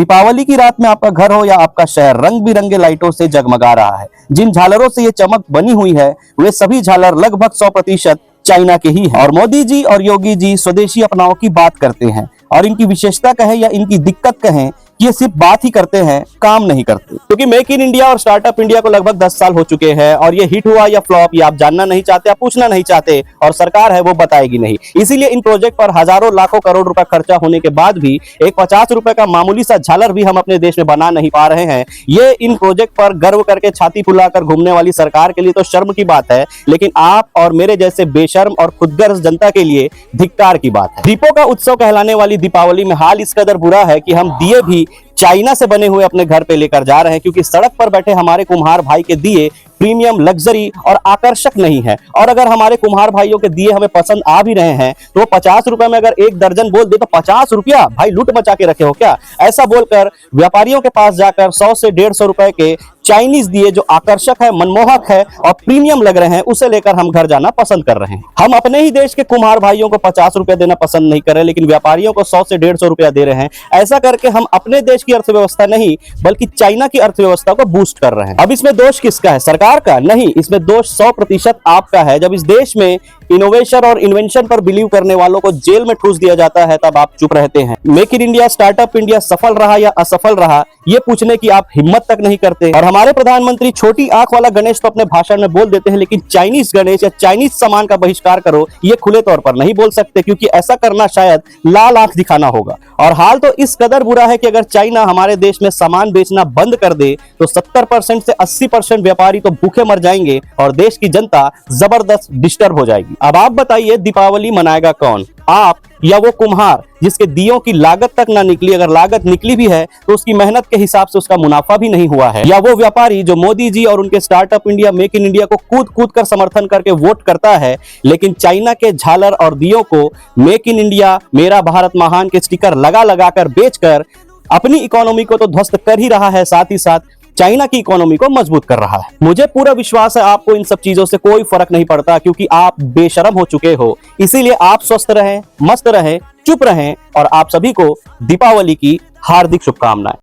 दीपावली की रात में आपका घर हो या आपका शहर रंग बिरंगे लाइटों से जगमगा रहा है। जिन झालरों से ये चमक बनी हुई है वे सभी झालर लगभग 100% चाइना के ही हैं। और मोदी जी और योगी जी स्वदेशी अपनाओं की बात करते हैं और इनकी विशेषता कहें या इनकी दिक्कत कहें, ये सिर्फ बात ही करते हैं, काम नहीं करते। क्योंकि मेक इन इंडिया और स्टार्टअप इंडिया को लगभग 10 साल हो चुके हैं और ये हिट हुआ या फ्लॉप ये आप जानना नहीं चाहते, आप पूछना नहीं चाहते और सरकार है वो बताएगी नहीं। इसीलिए इन प्रोजेक्ट पर हजारों लाखों करोड़ रुपए खर्चा होने के बाद भी एक 50 रुपए का मामूली सा झालर भी हम अपने देश में बना नहीं पा रहे हैं। ये इन प्रोजेक्ट पर गर्व करके छाती फुलाकर घूमने वाली सरकार के लिए तो शर्म की बात है, लेकिन आप और मेरे जैसे बेशर्म और खुदगर्ज जनता के लिए धिक्कार की बात है। दीपों का उत्सव कहलाने वाली दीपावली में हाल इस कदर बुरा है कि हम दिए भी चाइना से बने हुए अपने घर पे लेकर जा रहे हैं, क्योंकि सड़क पर बैठे हमारे कुम्हार भाई के दिए प्रीमियम, लग्जरी और आकर्षक नहीं है। और अगर हमारे कुम्हार भाइयों के दिए हमें पसंद आ भी रहे हैं तो 50 रुपए में अगर एक दर्जन बोल दे तो 50 रुपया भाई लूट मचा के रखे हो क्या? ऐसा बोलकर व्यापारियों के पास जाकर 100 से 150 रुपए के चाइनीज दिए जो आकर्षक है, मनमोहक है और प्रीमियम लग रहे हैं, उसे लेकर हम घर जाना पसंद कर रहे हैं। हम अपने ही देश के कुम्हार भाइयों को 50 रुपए देना पसंद नहीं कर रहे, लेकिन व्यापारियों को 100 से 150 रुपया दे रहे हैं। ऐसा करके हम अपने देश की अर्थव्यवस्था नहीं बल्कि चाइना की अर्थव्यवस्था को बूस्ट कर रहे हैं। अब इसमें दोष किसका है? सरकार का नहीं, इसमें दोष 100% आपका है। जब इस देश में इनोवेशन और इन्वेंशन पर बिलीव करने वालों को जेल में ठूस दिया जाता है तब आप चुप रहते हैं। Make in India, startup India सफल रहा या असफल रहा ये पूछने की आप हिम्मत तक नहीं करते। और हमारे प्रधानमंत्री छोटी आंख वाला गणेश तो अपने भाषण में बोल देते हैं, लेकिन चाइनीज गणेश या चाइनीज सामान का बहिष्कार करो ये खुले तौर पर नहीं बोल सकते, क्योंकि ऐसा करना शायद लाल आंख दिखाना होगा। और हाल तो इस कदर बुरा है कि अगर चाइना हमारे देश में सामान बेचना बंद कर दे तो 70% से 80% व्यापारी तो भूखे मर जाएंगे और देश की जनता जबरदस्त डिस्टर्ब हो जाएगी। अब आप बताइए दीपावली मनाएगा कौन, आप या वो कुम्हार जिसके दियों की लागत तक ना निकली? अगर लागत निकली भी है तो उसकी मेहनत के हिसाब से उसका मुनाफा भी नहीं हुआ है। या वो व्यापारी जो मोदी जी और उनके startup India, make in India को कूद कूद कर समर्थन करके वोट करता है, लेकिन चाइना के झालर और दियों को मेक इन इंडिया, मेरा भारत महान के स्टिकर लगा लगा कर बेचकर अपनी इकोनॉमी को तो ध्वस्त कर ही रहा है, साथ ही साथ चाइना की इकोनॉमी को मजबूत कर रहा है। मुझे पूरा विश्वास है आपको इन सब चीजों से कोई फर्क नहीं पड़ता, क्योंकि आप बेशरम हो चुके हो। इसीलिए आप स्वस्थ रहें, मस्त रहें, चुप रहें और आप सभी को दीपावली की हार्दिक शुभकामनाएं।